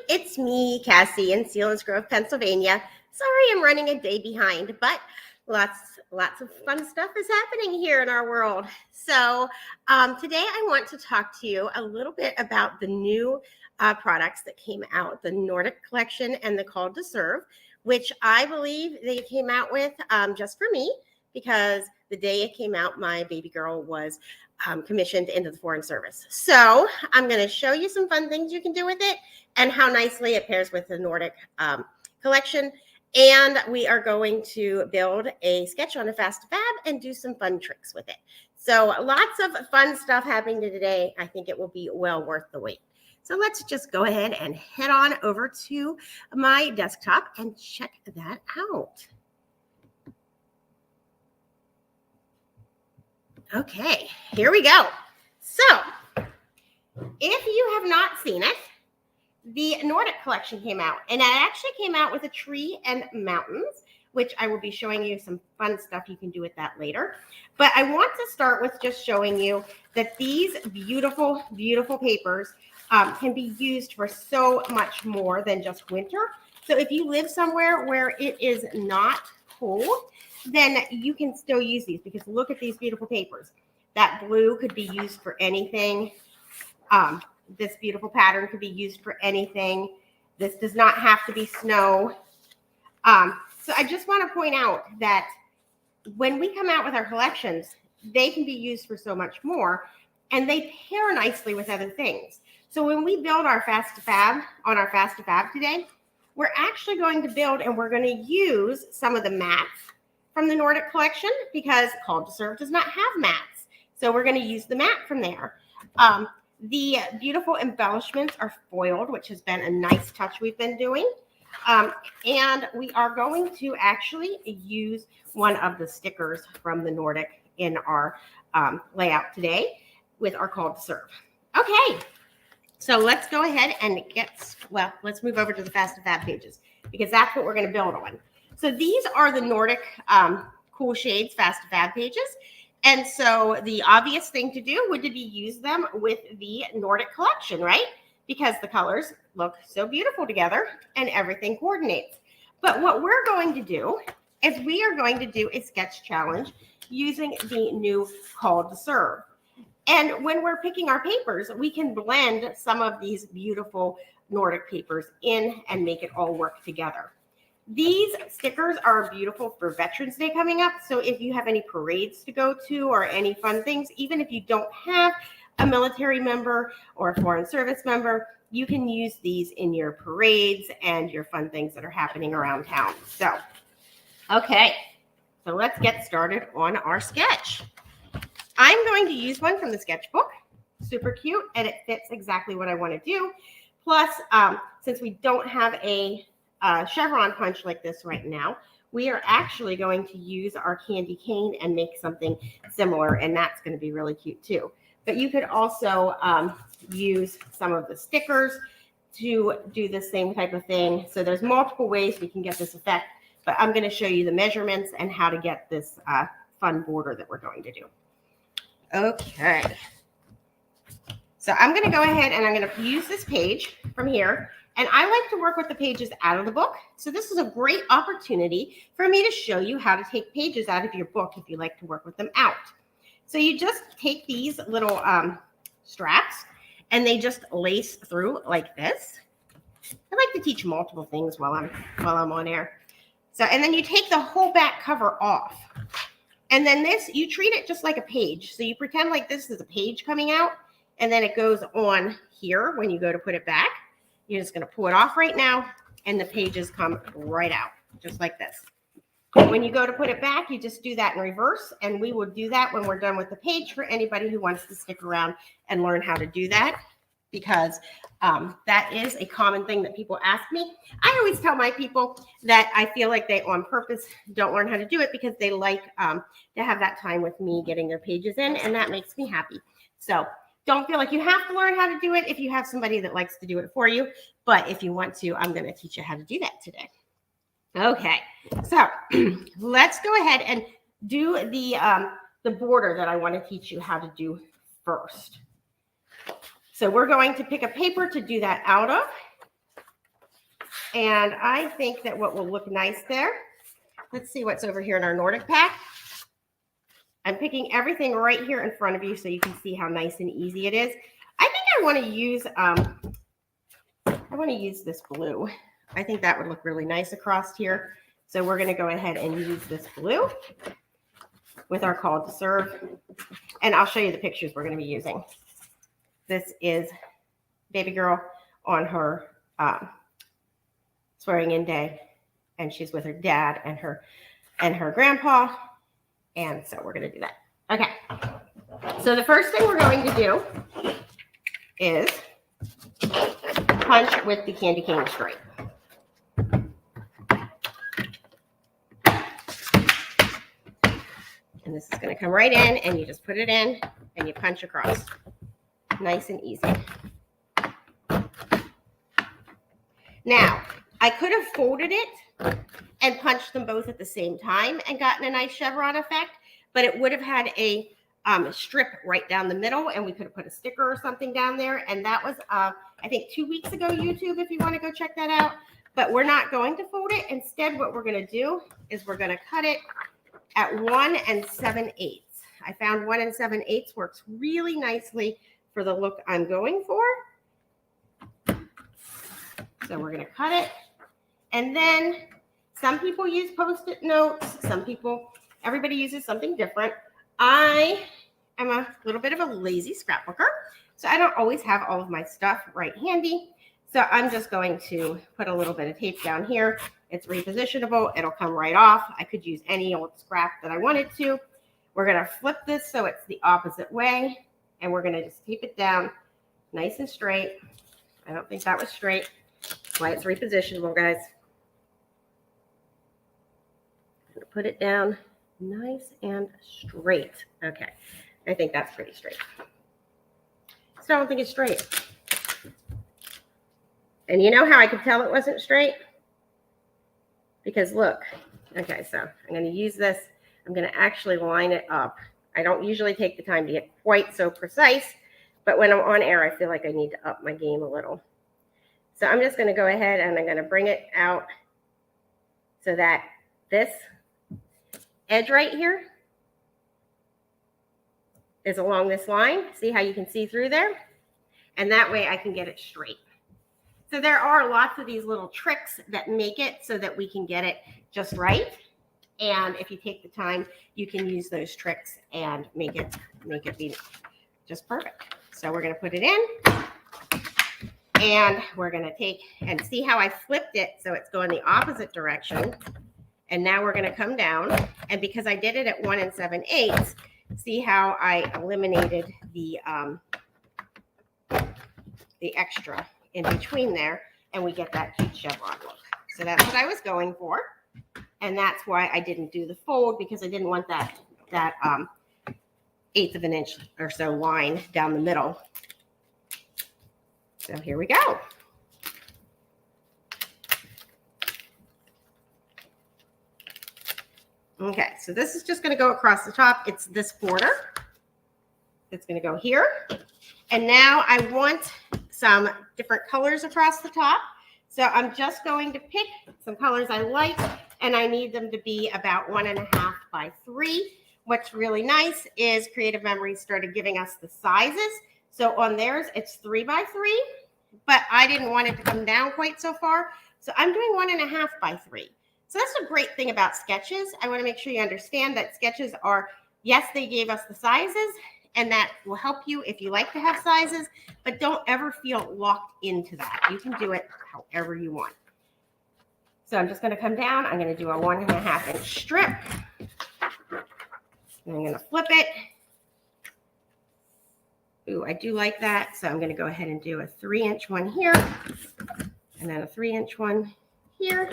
it's me, Cassie, in Selinsgrove, Pennsylvania. Sorry I'm running a day behind, but lots of fun stuff is happening here in our world. So today I want to talk to you a little bit about the new products that came out, the Nordic collection and the Called to Serve, which I believe they came out with just for me, because the day it came out, my baby girl was commissioned into the Foreign Service. So I'm going to show you some fun things you can do with it and how nicely it pairs with the Nordic collection. And we are going to build a sketch on a Fast2Fab and do some fun tricks with it. So lots of fun stuff happening today. I think it will be well worth the wait. So let's just go ahead and head on over to my desktop and check that out. Okay, here we go. So if you have not seen it, the Nordic collection came out, and it actually came out with a tree and mountains, which I will be showing you some fun stuff you can do with that later. But I want to start with just showing you that these beautiful, beautiful papers can be used for so much more than just winter. So if you live somewhere where it is not cold, then you can still use these, because look at these beautiful papers. That blue could be used for anything. This beautiful pattern could be used for anything. This does not have to be snow. So I just want to point out that when we come out with our collections, they can be used for so much more, and they pair nicely with other things. So when we build our Fast2Fab on our Fast2Fab today, we're actually going to build, and we're going to use some of the mats from the Nordic collection, because Called to Serve does not have mats. So we're going to use the mat from there. The beautiful embellishments are foiled, which has been a nice touch we've been doing. And we are going to actually use one of the stickers from the Nordic in our layout today with our Called to Serve. Okay, so let's go ahead and let's move over to the Fast2Fab pages, because that's what we're going to build on. So these are the Nordic Cool Shades Fast2Fab pages. And so the obvious thing to do would be use them with the Nordic collection, right? Because the colors look so beautiful together and everything coordinates. But what we're going to do is we are going to do a sketch challenge using the new Called to Serve. And when we're picking our papers, we can blend some of these beautiful Nordic papers in and make it all work together. These stickers are beautiful for Veterans Day coming up. So if you have any parades to go to or any fun things, even if you don't have a military member or a foreign service member, you can use these in your parades and your fun things that are happening around town. So, okay, so let's get started on our sketch. I'm going to use one from the sketchbook. Super cute, and it fits exactly what I want to do. Plus, since we don't have a chevron punch like this right now, we are actually going to use our candy cane and make something similar, and that's going to be really cute too. But you could also use some of the stickers to do the same type of thing. So there's multiple ways we can get this effect, but I'm going to show you the measurements and how to get this fun border that we're going to do. Okay, so I'm going to go ahead and I'm going to use this page from here. And I like to work with the pages out of the book. So this is a great opportunity for me to show you how to take pages out of your book if you like to work with them out. So you just take these little straps, and they just lace through like this. I like to teach multiple things while I'm on air. So, and then you take the whole back cover off. And then this, you treat it just like a page. So you pretend like this is a page coming out, and then it goes on here when you go to put it back. You're just going to pull it off right now, and the pages come right out, just like this. When you go to put it back, you just do that in reverse, and we will do that when we're done with the page for anybody who wants to stick around and learn how to do that, because that is a common thing that people ask me. I always tell my people that I feel like they on purpose don't learn how to do it because they like to have that time with me getting their pages in, and that makes me happy. So don't feel like you have to learn how to do it if you have somebody that likes to do it for you. But if you want to, I'm going to teach you how to do that today. Okay, so let's go ahead and do the border that I want to teach you how to do first. So we're going to pick a paper to do that out of. And I think that what will look nice there, let's see what's over here in our Nordic pack. I'm picking everything right here in front of you so you can see how nice and easy it is. I think I want to use this blue. I think that would look really nice across here. So we're going to go ahead and use this blue with our call to serve. And I'll show you the pictures we're going to be using. This is baby girl on her swearing in day, and she's with her dad and her grandpa. And so we're going to do that. Okay. So the first thing we're going to do is punch with the candy cane stripe. And this is going to come right in, and you just put it in and you punch across. Nice and easy. Now, I could have folded it and punched them both at the same time and gotten a nice chevron effect, but it would have had a strip right down the middle, and we could have put a sticker or something down there. And that was, I think, 2 weeks ago, YouTube, if you want to go check that out. But we're not going to fold it. Instead, what we're going to do is we're going to cut it at 1 7/8. I found 1 7/8 works really nicely for the look I'm going for. So we're going to cut it. And then some people use Post-it notes. Everybody uses something different. I am a little bit of a lazy scrapbooker, so I don't always have all of my stuff right handy. So I'm just going to put a little bit of tape down here. It's repositionable. It'll come right off. I could use any old scrap that I wanted to. We're going to flip this so it's the opposite way, and we're going to just tape it down nice and straight. I don't think that was straight. That's why it's repositionable, guys. I'm going to put it down nice and straight. Okay. I think that's pretty straight. Still don't think it's straight. And you know how I could tell it wasn't straight? Because look. Okay, so I'm going to use this. I'm going to actually line it up. I don't usually take the time to get quite so precise, but when I'm on air, I feel like I need to up my game a little. So I'm just going to go ahead and I'm going to bring it out so that this edge right here is along this line. See how you can see through there? And that way I can get it straight. So there are lots of these little tricks that make it so that we can get it just right. And if you take the time, you can use those tricks and make it be just perfect. So we're going to put it in. And we're going to take and see how I flipped it so it's going the opposite direction. And now we're going to come down. And because I did it at 1 7/8, see how I eliminated the extra in between there, and we get that cute chevron look. So that's what I was going for. And that's why I didn't do the fold, because I didn't want that 1/8 of an inch or so line down the middle. So here we go. Okay, so this is just going to go across the top. It's this border. It's going to go here. And now I want some different colors across the top. So I'm just going to pick some colors I like, and I need them to be about 1.5 by 3. What's really nice is Creative Memories started giving us the sizes. So on theirs, it's 3 by 3, but I didn't want it to come down quite so far. So I'm doing 1.5 by 3. So that's a great thing about sketches. I want to make sure you understand that sketches are, yes, they gave us the sizes, and that will help you if you like to have sizes, but don't ever feel locked into that. You can do it however you want. So I'm just going to come down. I'm going to do a 1.5 inch strip. And I'm going to flip it. Ooh, I do like that. So I'm going to go ahead and do a 3-inch one here, and then a 3-inch one here.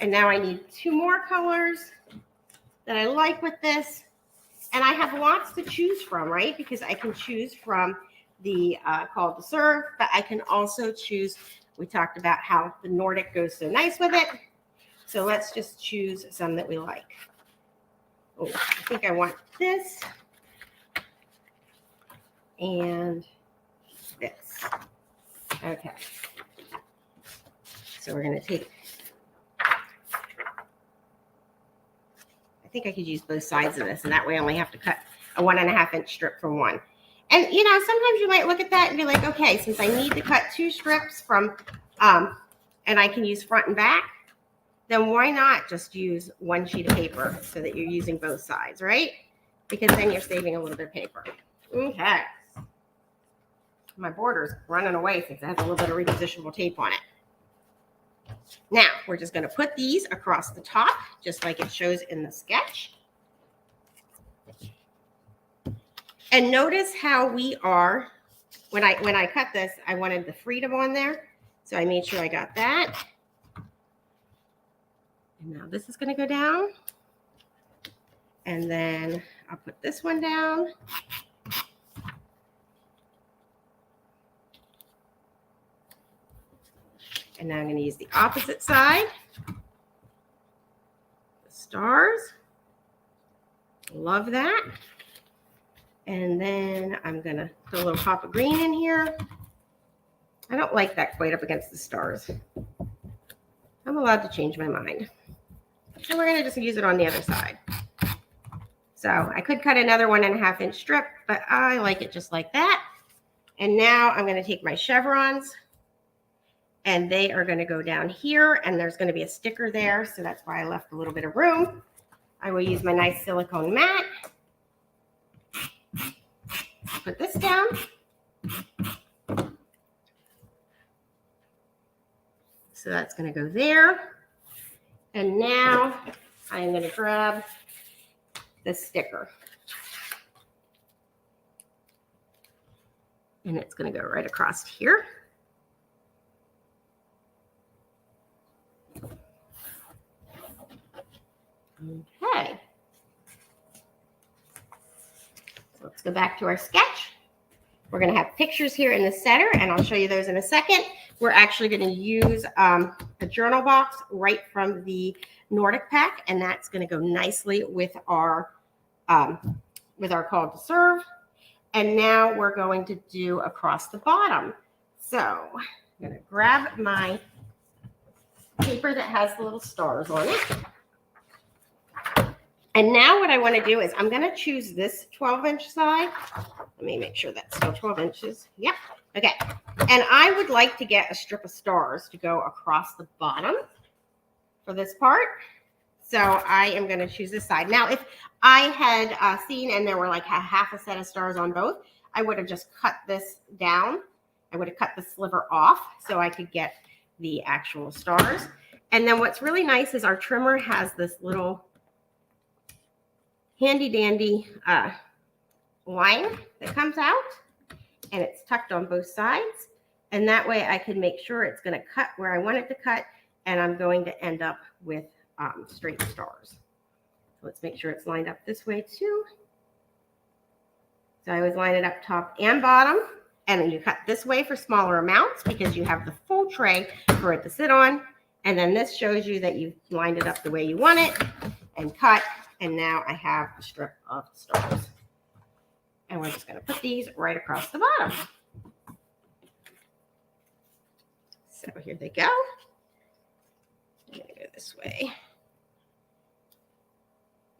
And now I need 2 more colors that I like with this. And I have lots to choose from, right? Because I can choose from the Call to Serve, but I can also choose, we talked about how the Nordic goes so nice with it. So let's just choose some that we like. Oh, I think I want this and this. Okay. So we're going to take, I think I could use both sides of this, and that way I only have to cut a 1.5 inch strip from one. And you know, sometimes you might look at that and be like, okay, since I need to cut 2 strips from, and I can use front and back, then why not just use 1 sheet of paper so that you're using both sides, right? Because then you're saving a little bit of paper. Okay. My border's running away since it has a little bit of repositionable tape on it. Now, we're just going to put these across the top, just like it shows in the sketch. And notice how we are, when I cut this, I wanted the freedom on there. So I made sure I got that. And now this is going to go down. And then I'll put this one down. And now I'm going to use the opposite side. The stars. Love that. And then I'm going to put a little pop of green in here. I don't like that quite up against the stars. I'm allowed to change my mind. So we're going to just use it on the other side. So I could cut another 1.5 inch strip, but I like it just like that. And now I'm going to take my chevrons, and they are going to go down here, and there's going to be a sticker there. So that's why I left a little bit of room. I will use my nice silicone mat. Put this down. So that's going to go there. And now I am going to grab the sticker. And it's going to go right across here. Okay. So let's go back to our sketch. We're going to have pictures here in the center, and I'll show you those in a second. We're actually going to use a journal box right from the Nordic pack, and that's going to go nicely with our call to serve. And now we're going to do across the bottom. So I'm going to grab my paper that has the little stars on it. And now what I want to do is I'm going to choose this 12-inch side. Let me make sure that's still 12 inches. Yep. Okay. And I would like to get a strip of stars to go across the bottom for this part. So I am going to choose this side. Now, if I had seen and there were like half a set of stars on both, I would have just cut this down. I would have cut the sliver off so I could get the actual stars. And then what's really nice is our trimmer has this little handy dandy line that comes out, and it's tucked on both sides. And that way I can make sure it's going to cut where I want it to cut, and I'm going to end up with straight stars. So let's make sure it's lined up this way too. So I always line it up top and bottom, and then you cut this way for smaller amounts because you have the full tray for it to sit on. And then this shows you that you've lined it up the way you want it and cut. And now I have a strip of stars. And we're just going to put these right across the bottom. So here they go. I'm going to go this way.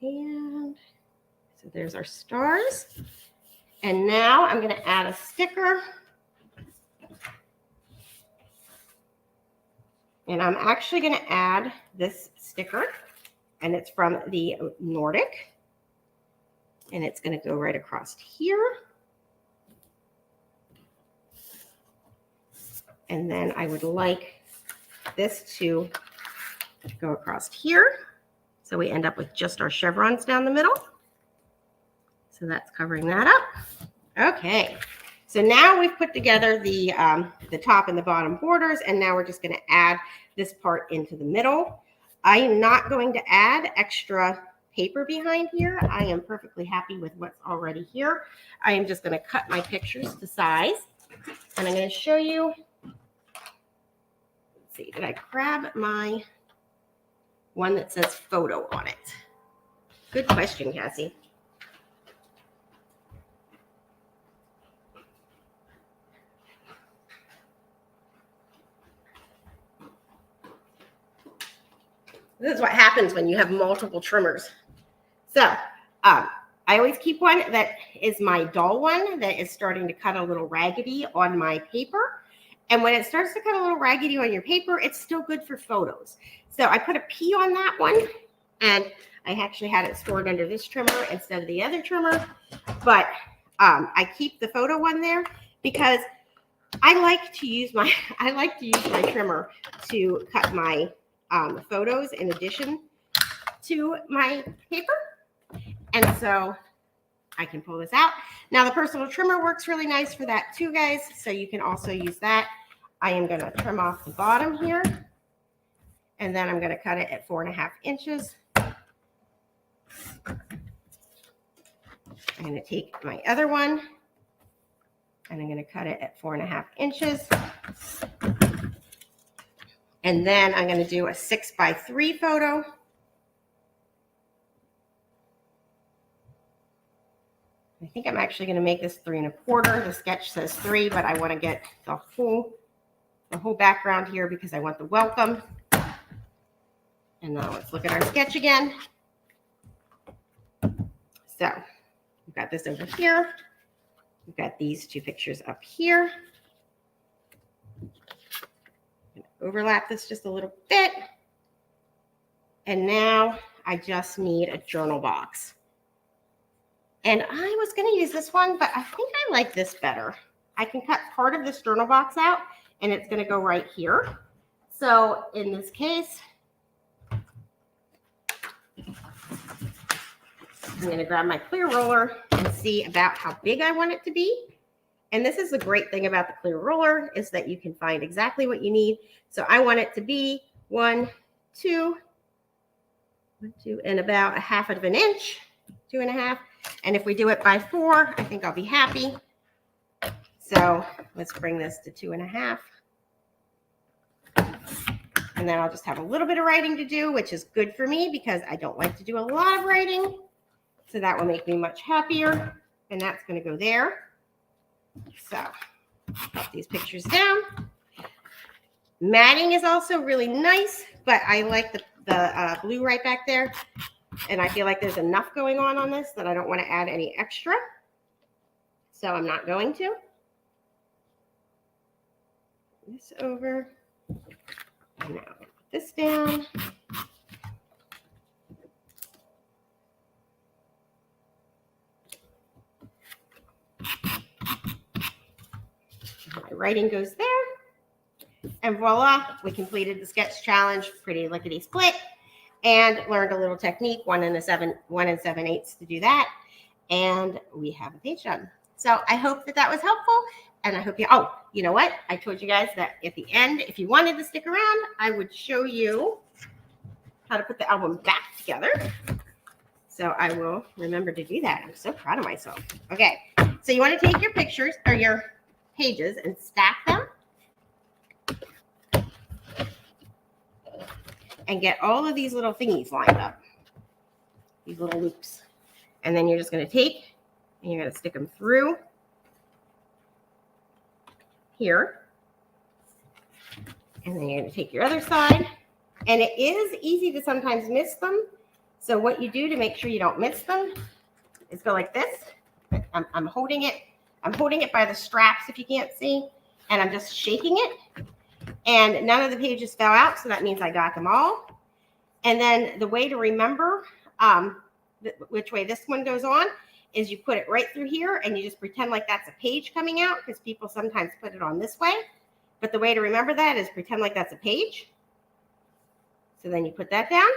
And so there's our stars. And now I'm going to add a sticker. And I'm actually going to add this sticker. And it's from the Nordic. And it's going to go right across here. And then I would like this to go across here. So we end up with just our chevrons down the middle. So that's covering that up. Okay. So now we've put together the top and the bottom borders, and now we're just going to add this part into the middle. I am not going to add extra paper behind here. I am perfectly happy with what's already here. I am just going to cut my pictures to size, and I'm going to show you. Let's see, did I grab my one that says photo on it? Good question, Cassie. This is what happens when you have multiple trimmers. So I always keep one that is my dull one that is starting to cut a little raggedy on my paper. And when it starts to cut a little raggedy on your paper, it's still good for photos. So I put a P on that one, and I actually had it stored under this trimmer instead of the other trimmer. But I keep the photo one there because I like to use my trimmer to cut my photos in addition to my paper. And so I can pull this out. Now the personal trimmer works really nice for that too, guys. So you can also use that. I am going to trim off the bottom here. And then I'm going to cut it at 4.5 inches. I'm going to take my other one and I'm going to cut it at 4.5 inches. And then I'm going to do a 6x3 photo. I think I'm actually going to make this 3.25. The sketch says 3, but I want to get the whole background here because I want the welcome. And now let's look at our sketch again. So we've got this over here. We've got these two pictures up here. I'm going to overlap this just a little bit. And now I just need a journal box. And I was going to use this one, but I think I like this better. I can cut part of this journal box out, and it's going to go right here. So in this case, I'm going to grab my clear roller and see about how big I want it to be. And this is the great thing about the clear roller is that you can find exactly what you need. So I want it to be 1, 2, and about 1/2 inch, 2.5. And if we do it by 4, I think I'll be happy. So let's bring this to 2.5. And then I'll just have a little bit of writing to do, which is good for me because I don't like to do a lot of writing. So that will make me much happier. And that's going to go there. So put these pictures down. Matting is also really nice, but I like the blue right back there. And I feel like there's enough going on this that I don't want to add any extra. So I'm not going to. This over. And now put this down. My writing goes there. And voila, we completed the sketch challenge, pretty lickety split, and learned a little technique, 1 7/8 to do that. And we have a page done. So I hope that was helpful. And I hope you know what? I told you guys that at the end, if you wanted to stick around, I would show you how to put the album back together. So I will remember to do that. I'm so proud of myself. Okay. So you want to take your pictures or your pages and stack them. And get all of these little thingies lined up. These little loops. And then you're just going to take and you're going to stick them through here. And then you're going to take your other side. And it is easy to sometimes miss them. So what you do to make sure you don't miss them is go like this. I'm holding it. I'm holding it by the straps if you can't see. And I'm just shaking it. And none of the pages fell out, so that means I got them all. And then the way to remember which way this one goes on is you put it right through here and you just pretend like that's a page coming out because people sometimes put it on this way. But the way to remember that is pretend like that's a page. So then you put that down.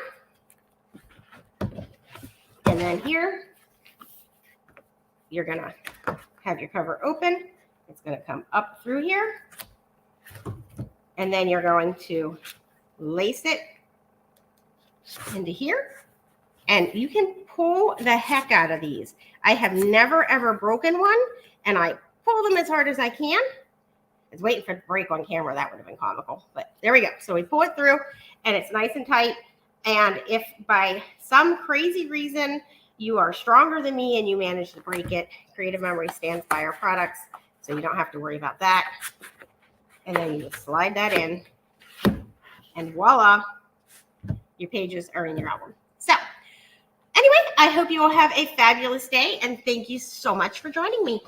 And then here, you're going to have your cover open. It's going to come up through here. And then you're going to lace it into here. And you can pull the heck out of these. I have never, ever broken one. And I pull them as hard as I can. I was waiting for it to break on camera. That would have been comical. But there we go. So we pull it through. And it's nice and tight. And if by some crazy reason you are stronger than me and you manage to break it, Creative Memory stands by our products. So you don't have to worry about that. And then you just slide that in. And voila, your pages are in your album. So anyway, I hope you all have a fabulous day, and thank you so much for joining me.